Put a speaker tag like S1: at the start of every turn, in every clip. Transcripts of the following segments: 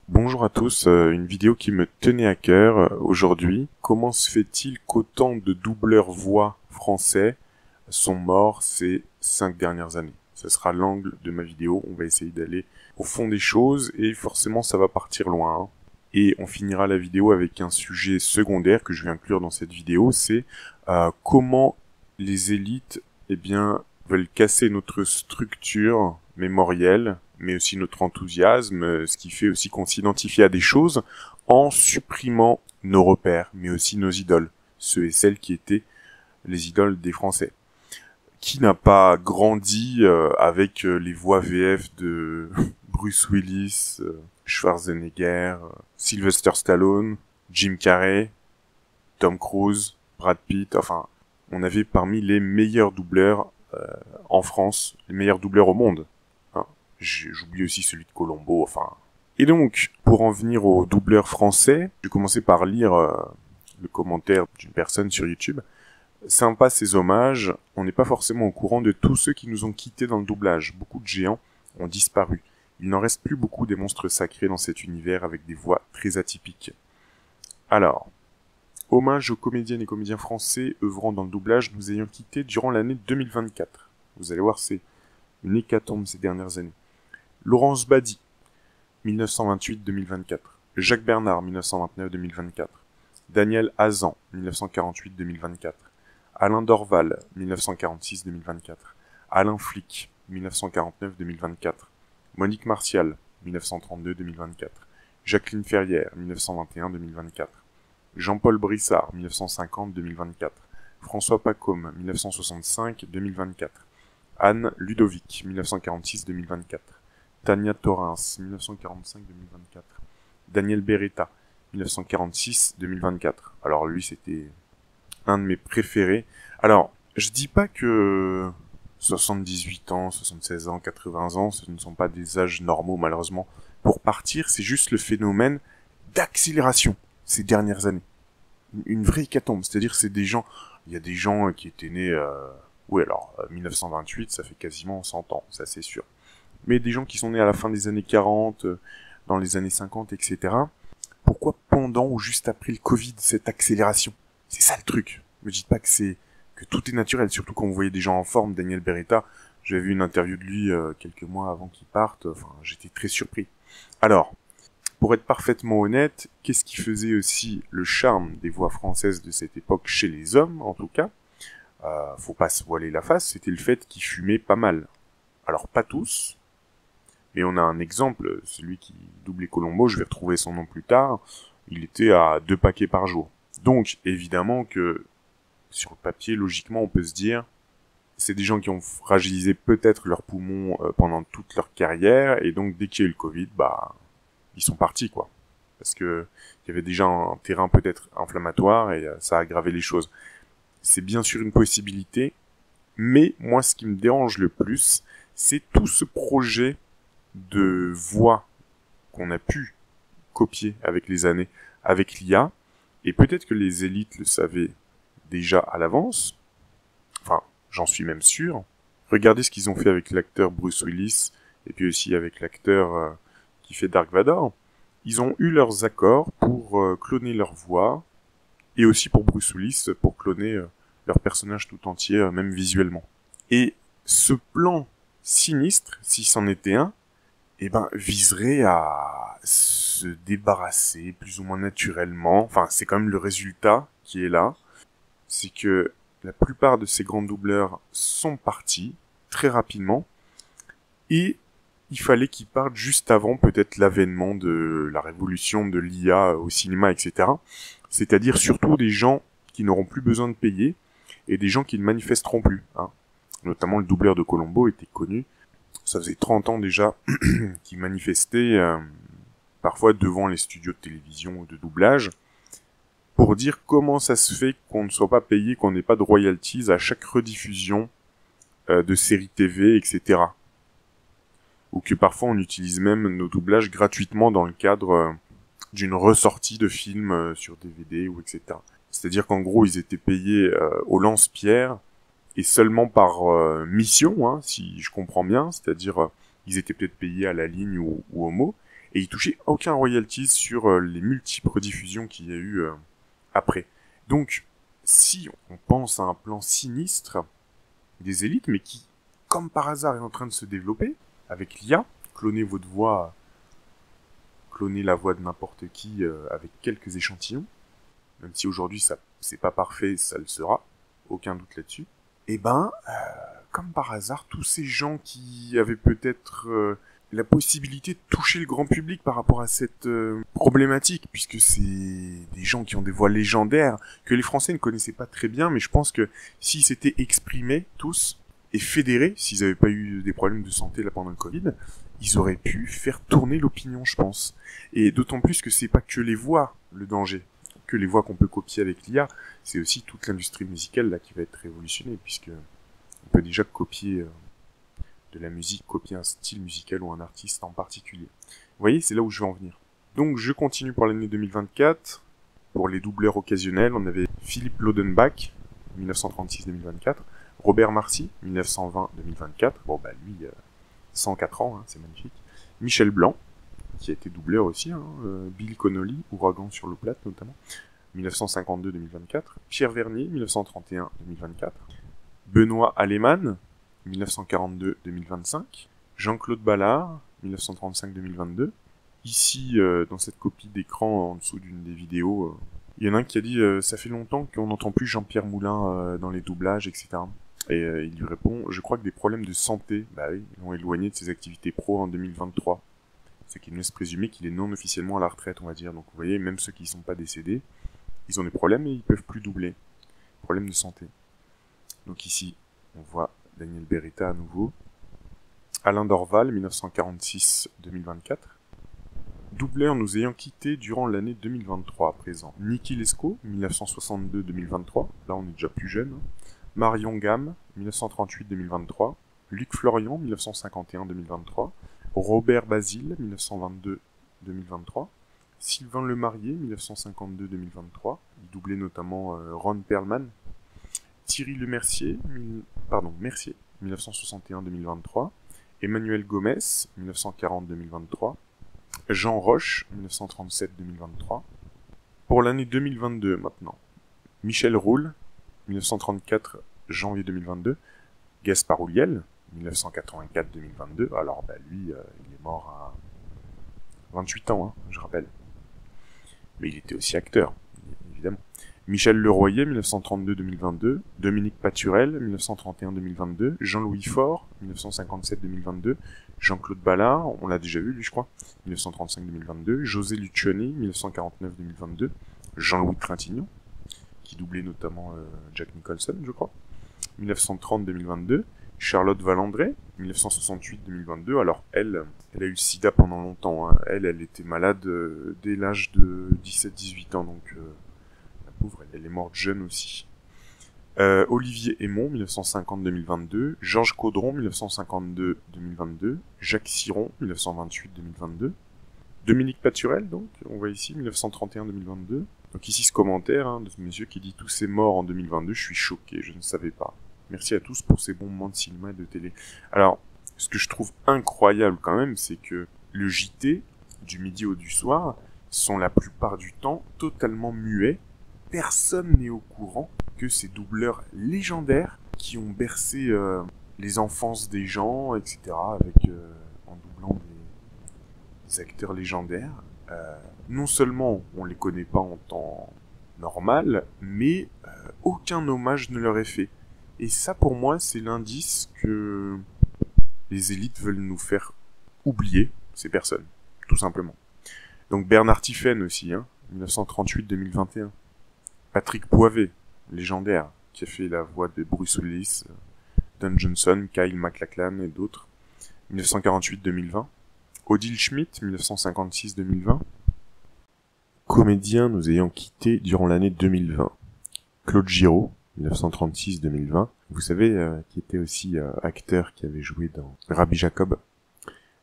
S1: Bonjour à tous, une vidéo qui me tenait à cœur aujourd'hui. Comment se fait-il qu'autant de doubleurs voix français sont morts ces 5 dernières années? Ce sera l'angle de ma vidéo, on va essayer d'aller au fond des choses et forcément ça va partir loin, hein. Et on finira la vidéo avec un sujet secondaire que je vais inclure dans cette vidéo, c'est comment les élites veulent casser notre structure mémorielle, mais aussi notre enthousiasme, ce qui fait aussi qu'on s'identifie à des choses en supprimant nos repères, mais aussi nos idoles, ceux et celles qui étaient les idoles des Français. Qui n'a pas grandi avec les voix VF de Bruce Willis, Schwarzenegger, Sylvester Stallone, Jim Carrey, Tom Cruise, Brad Pitt, enfin, on avait parmi les meilleurs doubleurs en France, les meilleurs doubleurs au monde. Hein. J'oublie aussi celui de Colombo, enfin. Et donc, pour en venir aux doubleurs français, je vais commencer par lire le commentaire d'une personne sur YouTube. Sympa ces hommages, on n'est pas forcément au courant de tous ceux qui nous ont quittés dans le doublage. Beaucoup de géants ont disparu. Il n'en reste plus beaucoup des monstres sacrés dans cet univers avec des voix très atypiques. Alors, hommage aux comédiennes et comédiens français œuvrant dans le doublage nous ayant quittés durant l'année 2024. Vous allez voir, c'est une hécatombe ces dernières années. Laurence Badi, 1928-2024. Jacques Bernard, 1929-2024. Daniel Hazan, 1948-2024. Alain Dorval, 1946-2024. Alain Flick, 1949-2024. Monique Martial, 1932-2024. Jacqueline Ferrière, 1921-2024. Jean-Paul Brissard, 1950-2024. François Pacôme, 1965-2024. Anne Ludovic, 1946-2024. Tania Torrens, 1945-2024. Daniel Beretta, 1946-2024. Alors lui, c'était un de mes préférés. Alors, je dis pas que 78 ans, 76 ans, 80 ans, ce ne sont pas des âges normaux, malheureusement. Pour partir, c'est juste le phénomène d'accélération ces dernières années. Une vraie hécatombe. C'est-à-dire, c'est des gens, il y a des gens qui étaient nés, 1928, ça fait quasiment 100 ans, ça c'est sûr. Mais des gens qui sont nés à la fin des années 40, dans les années 50, etc. Pourquoi pendant ou juste après le Covid, cette accélération? C'est ça le truc. Me dites pas que tout est naturel, surtout quand vous voyez des gens en forme. Daniel Beretta, j'avais vu une interview de lui quelques mois avant qu'il parte, enfin, j'étais très surpris. Alors, pour être parfaitement honnête, qu'est-ce qui faisait aussi le charme des voix françaises de cette époque chez les hommes, en tout cas? Faut pas se voiler la face, c'était le fait qu'ils fumaient pas mal. Alors, pas tous, mais on a un exemple, celui qui doublait Colombo, je vais retrouver son nom plus tard, il était à 2 paquets par jour. Donc, évidemment que, sur le papier, logiquement, on peut se dire, c'est des gens qui ont fragilisé peut-être leurs poumons pendant toute leur carrière, et donc dès qu'il y a eu le Covid, ils sont partis, quoi. Parce que il y avait déjà un terrain peut-être inflammatoire, et ça a aggravé les choses. C'est bien sûr une possibilité, mais moi, ce qui me dérange le plus, c'est tout ce projet de voix qu'on a pu copier avec les années, avec l'IA, et peut-être que les élites le savaient déjà à l'avance, enfin, j'en suis même sûr. Regardez ce qu'ils ont fait avec l'acteur Bruce Willis, et puis aussi avec l'acteur qui fait Dark Vador. Ils ont eu leurs accords pour cloner leur voix, et aussi pour Bruce Willis, pour cloner leur personnage tout entier, même visuellement. Et ce plan sinistre, si c'en était un, viserait à se débarrasser plus ou moins naturellement. Enfin, c'est quand même le résultat qui est là. C'est que la plupart de ces grands doubleurs sont partis très rapidement et il fallait qu'ils partent juste avant peut-être l'avènement de la révolution de l'IA au cinéma, etc. C'est-à-dire surtout des gens qui n'auront plus besoin de payer et des gens qui ne manifesteront plus. Hein. Notamment le doubleur de Colombo était connu. Ça faisait 30 ans déjà qu'il manifestait parfois devant les studios de télévision ou de doublage pour dire comment ça se fait qu'on ne soit pas payé, qu'on n'ait pas de royalties à chaque rediffusion de séries TV, etc. Ou que parfois on utilise même nos doublages gratuitement dans le cadre d'une ressortie de films sur DVD ou etc. C'est-à-dire qu'en gros ils étaient payés au lance-pierre et seulement par mission, hein, si je comprends bien, c'est-à-dire ils étaient peut-être payés à la ligne ou au mot, Et il touchait aucun royalties sur les multiples rediffusions qu'il y a eu après. Donc, si on pense à un plan sinistre des élites, mais qui, comme par hasard, est en train de se développer, avec l'IA, cloner votre voix, cloner la voix de n'importe qui avec quelques échantillons, même si aujourd'hui ça c'est pas parfait, ça le sera, aucun doute là-dessus. Et comme par hasard, tous ces gens qui avaient peut-être la possibilité de toucher le grand public par rapport à cette problématique, puisque c'est des gens qui ont des voix légendaires, que les Français ne connaissaient pas très bien, mais je pense que s'ils s'étaient exprimés tous, et fédérés, s'ils n'avaient pas eu des problèmes de santé là pendant le Covid, ils auraient pu faire tourner l'opinion, je pense. Et d'autant plus que c'est pas que les voix, le danger, que les voix qu'on peut copier avec l'IA, c'est aussi toute l'industrie musicale là qui va être révolutionnée, puisque on peut déjà copier de la musique, copier un style musical ou un artiste en particulier. Vous voyez, c'est là où je veux en venir. Donc je continue pour l'année 2024. Pour les doubleurs occasionnels, on avait Philippe Lodenbach, 1936-2024, Robert Marcy, 1920-2024, lui, 104 ans, c'est magnifique. Michel Blanc, qui a été doubleur aussi, Bill Connolly, Ouragan sur l'eau plate notamment, 1952-2024, Pierre Vernier, 1931-2024, Benoît Alemann, 1942-2025, Jean-Claude Ballard, 1935-2022. Ici, dans cette copie d'écran en dessous d'une des vidéos, il y en a un qui a dit ça fait longtemps qu'on n'entend plus Jean-Pierre Moulin dans les doublages, etc. Et il lui répond, je crois que des problèmes de santé, ils l'ont éloigné de ses activités pro en 2023. Ce qui nous laisse présumer qu'il est non officiellement à la retraite, on va dire. Donc vous voyez, même ceux qui ne sont pas décédés, ils ont des problèmes et ils peuvent plus doubler. Problème de santé. Donc ici, on voit Daniel Beretta à nouveau. Alain Dorval, 1946-2024. Doubleur nous ayant quittés durant l'année 2023 à présent. Niki Lescaut, 1962-2023. Là, on est déjà plus jeune. Marion Gamme, 1938-2023. Luc Florian, 1951-2023. Robert Basile, 1922-2023. Sylvain Lemarié, 1952-2023. Il doublait notamment Ron Perlman. Thierry Mercier, 1961-2023. Emmanuel Gomez, 1940-2023. Jean Roche, 1937-2023. Pour l'année 2022 maintenant. Michel Roule, 1934, janvier 2022. Gaspard Ulliel, 1984-2022. Alors lui, il est mort à 28 ans, je rappelle. Mais il était aussi acteur, évidemment. Michel Leroyer, 1932-2022. Dominique Paturel, 1931-2022. Jean-Louis Faure, 1957-2022. Jean-Claude Ballard, on l'a déjà vu lui je crois, 1935-2022. José Lucioni, 1949-2022. Jean-Louis Trintignant, qui doublait notamment Jack Nicholson, je crois, 1930-2022. Charlotte Valandré, 1968-2022. Alors elle a eu le sida pendant longtemps. Elle était malade dès l'âge de 17-18 ans, donc la pauvre, elle est morte jeune aussi. Olivier Aymon, 1950-2022. Georges Caudron, 1952-2022. Jacques Siron, 1928-2022. Dominique Paturel, donc, on voit ici, 1931-2022. Donc ici ce commentaire de ce monsieur qui dit « Tous ces morts en 2022, je suis choqué, je ne savais pas. Merci à tous pour ces bons moments de cinéma et de télé. » Alors, ce que je trouve incroyable quand même, c'est que le JT, du midi au du soir, sont la plupart du temps totalement muets. Personne n'est au courant que ces doubleurs légendaires qui ont bercé les enfances des gens, etc., en doublant des acteurs légendaires, non seulement on les connaît pas en temps normal, mais aucun hommage ne leur est fait. Et ça, pour moi, c'est l'indice que les élites veulent nous faire oublier ces personnes, tout simplement. Donc Bernard Tiphaine aussi, 1938-2021. Patrick Poivet, légendaire, qui a fait la voix de Bruce Willis, Don Johnson, Kyle MacLachlan et d'autres. 1948-2020. Odile Schmidt, 1956-2020. Comédien nous ayant quittés durant l'année 2020. Claude Giraud, 1936-2020. Vous savez, qui était aussi acteur qui avait joué dans Rabbi Jacob.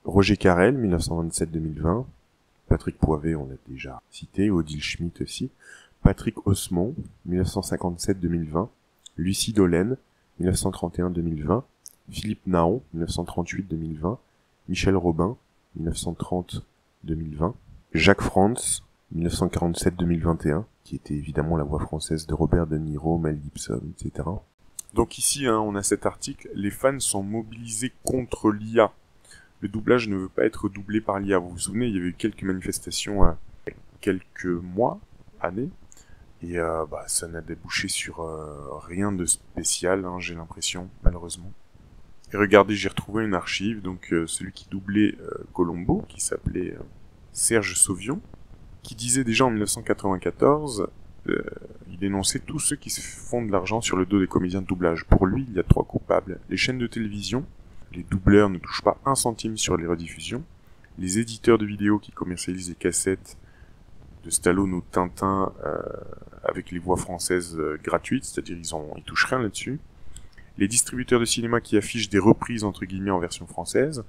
S1: Roger Carrel, 1927-2020. Patrick Poivet, on l'a déjà cité. Odile Schmidt aussi. Patrick Osmond, 1957-2020. Lucie Dolène, 1931-2020. Philippe Naon, 1938-2020. Michel Robin, 2020. Jacques Frantz, 1947-2021, qui était évidemment la voix française de Robert De Niro, Mel Gibson, etc. Donc ici, on a cet article, les fans sont mobilisés contre l'IA. Le doublage ne veut pas être doublé par l'IA. Vous vous souvenez, il y avait eu quelques manifestations quelques mois, années, et ça n'a débouché sur rien de spécial, j'ai l'impression, malheureusement. Et regardez, j'ai retrouvé une archive, donc celui qui doublait Colombo, qui s'appelait Serge Sauvion, qui disait déjà en 1994, il dénonçait tous ceux qui se font de l'argent sur le dos des comédiens de doublage. Pour lui, il y a 3 coupables. Les chaînes de télévision, les doubleurs ne touchent pas 1 centime sur les rediffusions, les éditeurs de vidéos qui commercialisent les cassettes de Stallone ou Tintin avec les voix françaises gratuites, c'est-à-dire ils touchent rien là-dessus, les distributeurs de cinéma qui affichent des reprises entre guillemets en version française,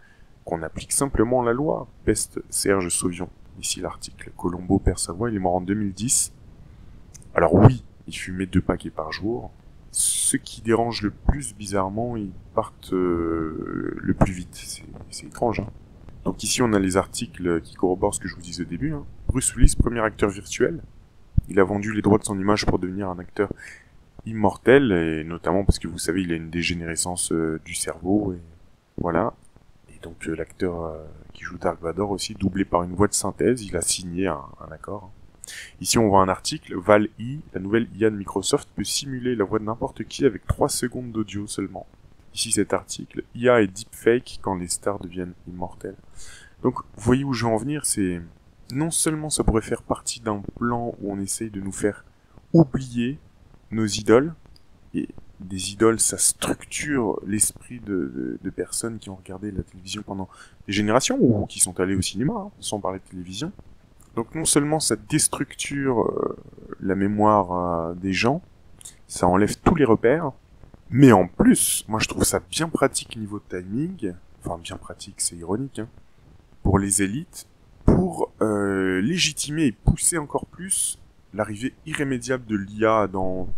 S1: qu'on applique simplement la loi. Peste Serge Sauvion. Ici l'article. Colombo perd sa voix, il est mort en 2010. Alors oui, il fumait 2 paquets par jour. Ceux qui dérangent le plus, bizarrement, ils partent le plus vite. C'est étrange, hein. Donc ici on a les articles qui corroborent ce que je vous disais au début. Bruce Willis, premier acteur virtuel. Il a vendu les droits de son image pour devenir un acteur immortel, et notamment parce que vous savez, il a une dégénérescence du cerveau, et voilà. Et donc l'acteur qui joue Dark Vador aussi, doublé par une voix de synthèse, il a signé un accord. Ici on voit un article, Val-E, la nouvelle IA de Microsoft, peut simuler la voix de n'importe qui avec 3 secondes d'audio seulement. Ici cet article, IA et deepfake quand les stars deviennent immortelles. Donc vous voyez où je veux en venir, c'est... Non seulement ça pourrait faire partie d'un plan où on essaye de nous faire oublier nos idoles, et des idoles, ça structure l'esprit de personnes qui ont regardé la télévision pendant des générations, ou qui sont allées au cinéma, sans parler de télévision. Donc non seulement ça déstructure la mémoire des gens, ça enlève tous les repères, mais en plus, moi je trouve ça bien pratique niveau timing, enfin bien pratique, c'est ironique, pour les élites, pour légitimer et pousser encore plus l'arrivée irrémédiable de l'IA dans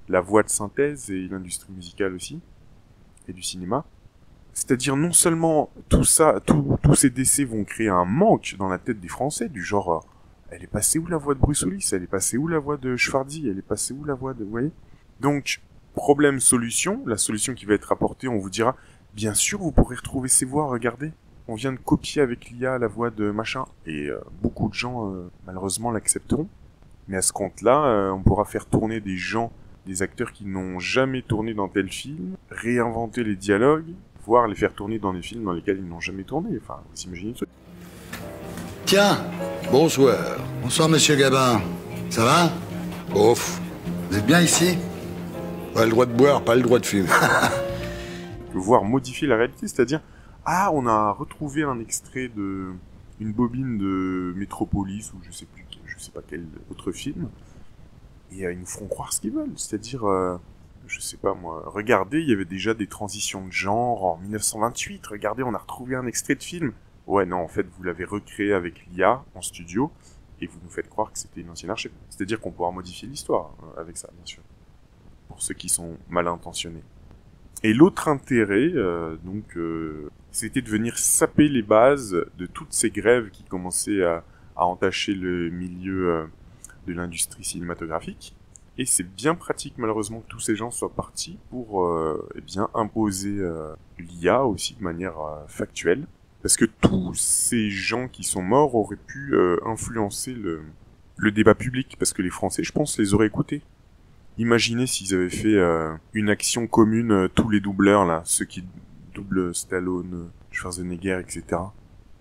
S1: la voix de synthèse et l'industrie musicale aussi, et du cinéma. C'est-à-dire non seulement tout ça, tous ces décès vont créer un manque dans la tête des Français, du genre, elle est passée où la voix de Bruce Willis, elle est passée où la voix de Schwarzy, elle est passée où la voix de... Vous voyez ? Donc, problème-solution, la solution qui va être apportée, on vous dira, bien sûr, vous pourrez retrouver ces voix, regardez, on vient de copier avec l'IA la voix de machin, et beaucoup de gens, malheureusement, l'accepteront. Mais à ce compte-là, on pourra faire tourner des gens, des acteurs qui n'ont jamais tourné dans tel film, réinventer les dialogues, voire les faire tourner dans des films dans lesquels ils n'ont jamais tourné. Enfin, vous imaginez le truc.
S2: Tiens, bonsoir. Bonsoir, monsieur Gabin. Ça va? Bof. Vous êtes bien ici? Pas le droit de boire, pas le droit de fumer.
S1: Voire modifier la réalité, c'est-à-dire, on a retrouvé un extrait de une bobine de Metropolis, ou je sais pas quel autre film, et ils nous feront croire ce qu'ils veulent, c'est-à-dire... je sais pas moi, regardez, il y avait déjà des transitions de genre en 1928, regardez, on a retrouvé un extrait de film. Ouais, non, en fait, vous l'avez recréé avec l'IA en studio, et vous nous faites croire que c'était une ancienne archive. C'est-à-dire qu'on pourra modifier l'histoire avec ça, bien sûr. Pour ceux qui sont mal intentionnés. Et l'autre intérêt, c'était de venir saper les bases de toutes ces grèves qui commençaient à entacher le milieu de l'industrie cinématographique. Et c'est bien pratique, malheureusement, que tous ces gens soient partis pour imposer l'IA aussi de manière factuelle. Parce que tous ces gens qui sont morts auraient pu influencer le débat public. Parce que les Français, je pense, les auraient écoutés. Imaginez s'ils avaient fait une action commune, tous les doubleurs, là, ceux qui doublent Stallone, Schwarzenegger, etc.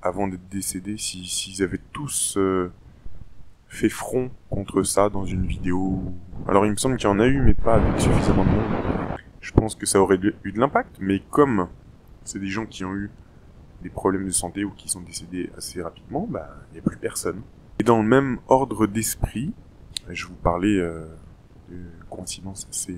S1: Avant d'être décédés, s'ils avaient tous... fait front contre ça dans une vidéo. Alors il me semble qu'il y en a eu, mais pas avec suffisamment de monde. Je pense que ça aurait eu de l'impact, mais comme c'est des gens qui ont eu des problèmes de santé ou qui sont décédés assez rapidement, il n'y a plus personne. Et dans le même ordre d'esprit, je vous parlais de coïncidence assez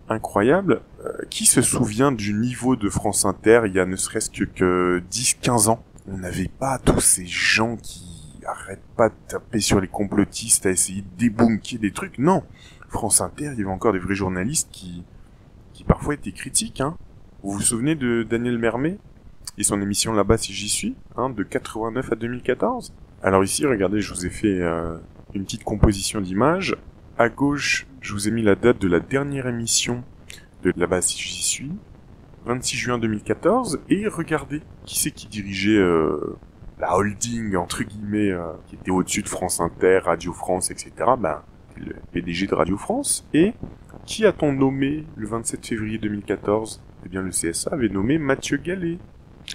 S1: incroyable, qui se souvient du niveau de France Inter il y a ne serait-ce que 10-15 ans? On n'avait pas tous ces gens qui arrête pas de taper sur les complotistes à essayer de débunker des trucs. Non, France Inter, il y avait encore des vrais journalistes qui parfois étaient critiques. Vous vous souvenez de Daniel Mermet, et son émission Là-bas si j'y suis, hein, de 89 à 2014. Alors ici, regardez, je vous ai fait une petite composition d'images. À gauche, je vous ai mis la date de la dernière émission de Là-bas si j'y suis, 26 juin 2014, et regardez, qui c'est qui dirigeait la holding, entre guillemets, qui était au-dessus de France Inter, Radio France, etc. Ben, le PDG de Radio France. Et qui a-t-on nommé le 27 février 2014 ? Eh bien, le CSA avait nommé Mathieu Gallet,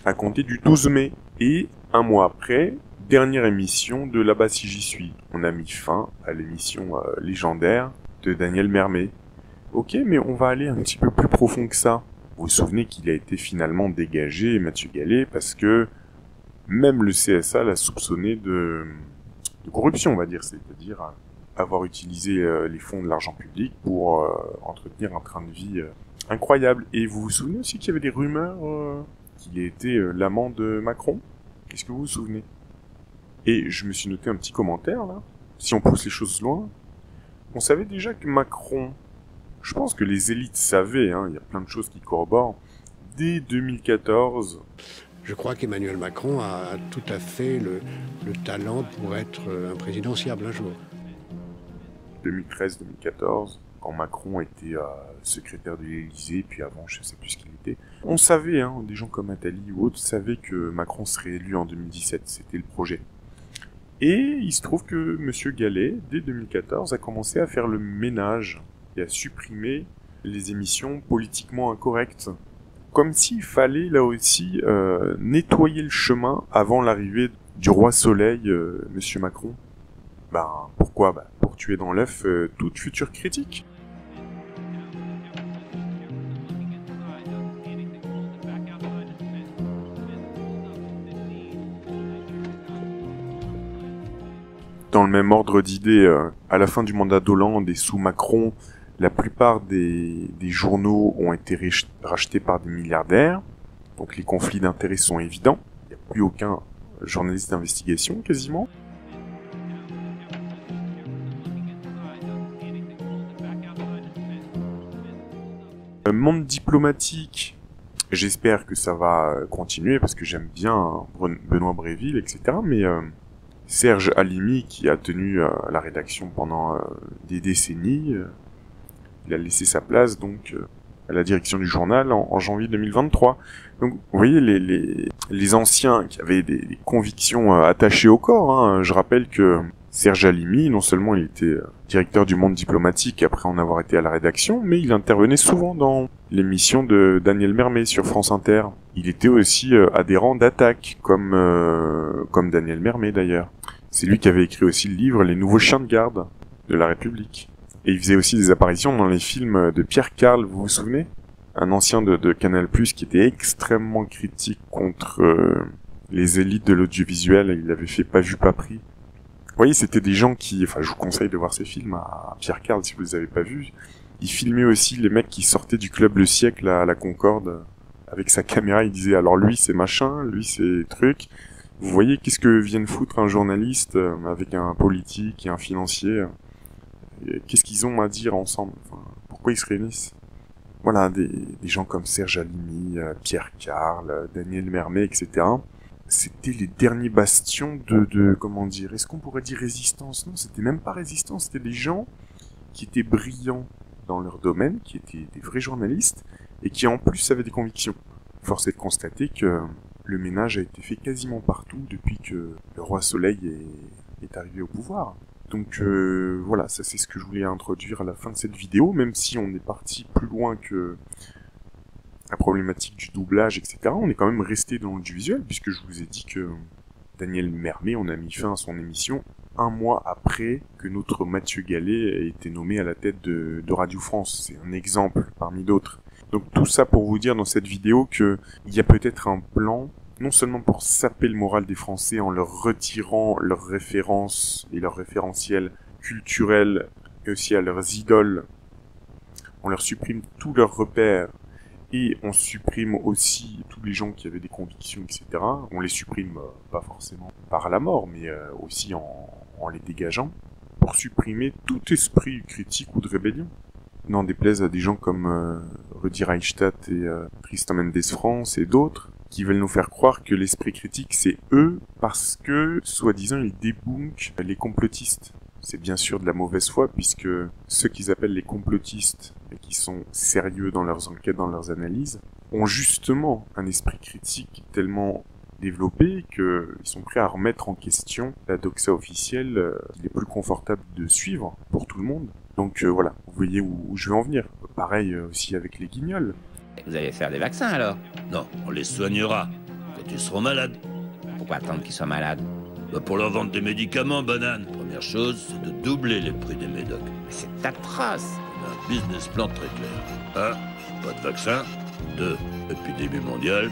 S1: à compter du 12 mai. Et un mois après, dernière émission de Là-bas si j'y suis. On a mis fin à l'émission légendaire de Daniel Mermet. Ok, mais on va aller un petit peu plus profond que ça. Vous vous souvenez qu'il a été finalement dégagé, Mathieu Gallet, parce que même le CSA l'a soupçonné de corruption, on va dire, c'est-à-dire avoir utilisé les fonds de l'argent public pour entretenir un train de vie incroyable. Et vous vous souvenez aussi qu'il y avait des rumeurs qu'il ait été l'amant de Macron ? Est-ce que vous vous souvenez ? Et je me suis noté un petit commentaire, là. Si on pousse les choses loin, on savait déjà que Macron, je pense que les élites savaient, hein, il y a plein de choses qui corroborent, dès 2014...
S3: Je crois qu'Emmanuel Macron a tout à fait le talent pour être un présidentiable un jour.
S1: 2013-2014, quand Macron était secrétaire de l'Élysée, puis avant, je sais plus ce qu'il était. On savait, hein, des gens comme Attali ou autres savaient que Macron serait élu en 2017, c'était le projet. Et il se trouve que Monsieur Gallet, dès 2014, a commencé à faire le ménage et à supprimer les émissions politiquement incorrectes. Comme s'il fallait, là aussi, nettoyer le chemin avant l'arrivée du roi Soleil, Monsieur Macron. Ben, pourquoi ? Ben, pour tuer dans l'œuf toute future critique. Dans le même ordre d'idées, à la fin du mandat d'Hollande et sous Macron, la plupart des journaux ont été rachetés par des milliardaires, donc les conflits d'intérêts sont évidents. Il n'y a plus aucun journaliste d'investigation, quasiment. Monde diplomatique, j'espère que ça va continuer, parce que j'aime bien Benoît Bréville, etc., mais... Serge Halimi, qui a tenu la rédaction pendant des décennies, il a laissé sa place donc à la direction du journal en janvier 2023. Donc vous voyez les anciens qui avaient des convictions attachées au corps. Hein. Je rappelle que Serge Halimi, non seulement il était directeur du Monde diplomatique après en avoir été à la rédaction, mais il intervenait souvent dans l'émission de Daniel Mermet sur France Inter. Il était aussi adhérent d'Attaque, comme Daniel Mermet d'ailleurs. C'est lui qui avait écrit aussi le livre Les Nouveaux Chiens de Garde de la République. Et il faisait aussi des apparitions dans les films de Pierre Carl, vous vous souvenez ? Un ancien de Canal+, qui était extrêmement critique contre les élites de l'audiovisuel. Il avait fait Pas vu, pas pris. Vous voyez, c'était des gens qui... Enfin, je vous conseille de voir ces films à Pierre Carl si vous les avez pas vus. Il filmait aussi les mecs qui sortaient du club Le Siècle à la Concorde. Avec sa caméra, il disait, alors lui c'est machin, lui c'est truc. Vous voyez qu'est-ce que viennent foutre un journaliste avec un politique et un financier. Qu'est-ce qu'ils ont à dire ensemble, enfin, pourquoi ils se réunissent? Voilà, des gens comme Serge Halimi, Pierre Carl, Daniel Mermet, etc. C'était les derniers bastions de comment dire, est-ce qu'on pourrait dire résistance? Non, c'était même pas résistance, c'était des gens qui étaient brillants dans leur domaine, qui étaient des vrais journalistes, et qui en plus avaient des convictions. Force est de constater que le ménage a été fait quasiment partout depuis que le roi Soleil est arrivé au pouvoir. Donc voilà, ça c'est ce que je voulais introduire à la fin de cette vidéo, même si on est parti plus loin que la problématique du doublage, etc. On est quand même resté dans l'audiovisuel, puisque je vous ai dit que Daniel Mermet, on a mis fin à son émission un mois après que notre Mathieu Gallet ait été nommé à la tête de Radio France. C'est un exemple parmi d'autres. Donc tout ça pour vous dire dans cette vidéo qu'il y a peut-être un plan, non seulement pour saper le moral des Français en leur retirant leurs références et leurs référentiels culturels, et aussi à leurs idoles, on leur supprime tous leurs repères, et on supprime aussi tous les gens qui avaient des convictions, etc. On les supprime pas forcément par la mort, mais aussi en les dégageant, pour supprimer tout esprit critique ou de rébellion. N'en déplaise à des gens comme Rudi Reichstadt et Tristan Mendes France et d'autres, qui veulent nous faire croire que l'esprit critique, c'est eux, parce que, soi-disant, ils débunkent les complotistes. C'est bien sûr de la mauvaise foi, puisque ceux qu'ils appellent les complotistes, et qui sont sérieux dans leurs enquêtes, dans leurs analyses, ont justement un esprit critique tellement développé qu'ils sont prêts à remettre en question la doxa officielle qu'il est plus confortable de suivre pour tout le monde. Donc voilà, vous voyez où je veux en venir. Pareil aussi avec les guignols.
S4: Vous allez faire des vaccins alors?
S5: Non, on les soignera quand ils seront malades.
S4: Pourquoi attendre qu'ils soient malades?
S5: Pour leur vendre des médicaments, banane. Première chose, c'est de doubler les prix des médocs.
S4: Mais c'est atroce!
S5: On a un business plan très clair. 1. Pas de vaccin. 2. Épidémie mondiale.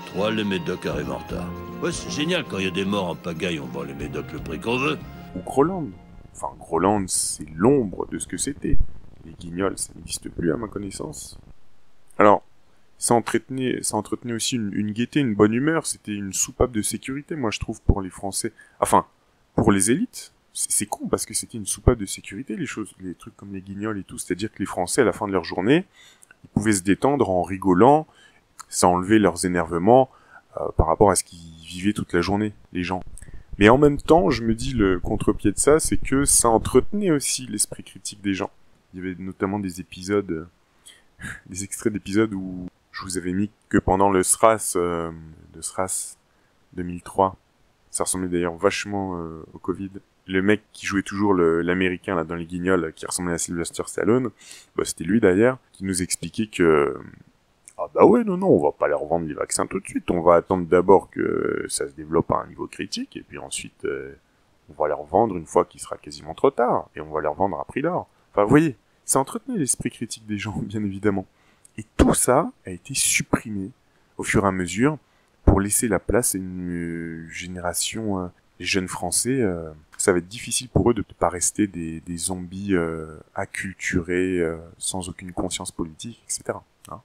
S5: 3. Les médocs arrivent en retard. Ouais, c'est génial, quand il y a des morts en pagaille, on vend les médocs le prix qu'on veut.
S1: Ou Groland. Enfin, Groland, c'est l'ombre de ce que c'était. Les guignols, ça n'existe plus à ma connaissance. Alors, ça entretenait aussi une gaieté, une bonne humeur. C'était une soupape de sécurité, moi je trouve, pour les Français. Enfin, pour les élites. C'est con parce que c'était une soupape de sécurité, les trucs comme les guignols et tout. C'est-à-dire que les Français, à la fin de leur journée, ils pouvaient se détendre en rigolant, ça enlevait leurs énervements par rapport à ce qu'ils vivaient toute la journée, les gens. Mais en même temps, je me dis, le contre-pied de ça, c'est que ça entretenait aussi l'esprit critique des gens. Il y avait notamment des épisodes, des extraits d'épisodes où je vous avais mis que pendant le SRAS 2003, ça ressemblait d'ailleurs vachement au Covid. Le mec qui jouait toujours l'américain là dans les guignols, qui ressemblait à Sylvester Stallone, bah c'était lui d'ailleurs, qui nous expliquait que ah bah ouais non, on va pas leur vendre les vaccins tout de suite, on va attendre d'abord que ça se développe à un niveau critique, et puis ensuite on va leur vendre une fois qu'il sera quasiment trop tard, et on va leur vendre à prix d'or. Enfin vous voyez, ça entretenait l'esprit critique des gens, bien évidemment. Et tout ça a été supprimé au fur et à mesure pour laisser la place à une génération, les jeunes Français, ça va être difficile pour eux de ne pas rester des zombies acculturés, sans aucune conscience politique, etc. Hein.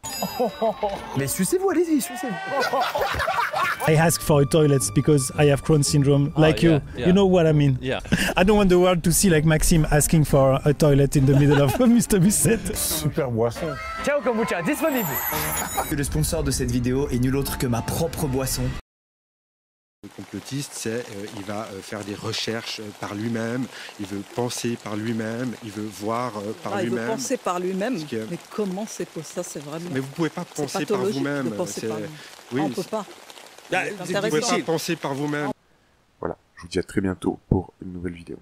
S6: Mais sucez-vous, allez-y, sucez-vous.
S7: I ask for a toilet because I have Crohn's syndrome, like you.
S8: Yeah.
S7: You know what I mean?
S8: Yeah.
S7: I don't want the world to see like Maxime asking for a toilet in the middle of Mr. Bisset.
S6: Super boisson.
S9: Ciao Kombucha, disponible.
S6: Le sponsor de cette vidéo est nul autre que ma propre boisson.
S3: Le complotiste, il va faire des recherches par lui-même, il veut penser par lui-même, il veut voir par lui-même.
S10: Il veut penser par lui-même,
S3: que...
S10: mais comment c'est possible? Ça, c'est vraiment...
S3: Mais vous ne pouvez pas penser par vous-même.
S10: Oui, on ne peut pas.
S3: Vous ne pouvez pas penser par vous-même.
S1: Voilà, je vous dis à très bientôt pour une nouvelle vidéo.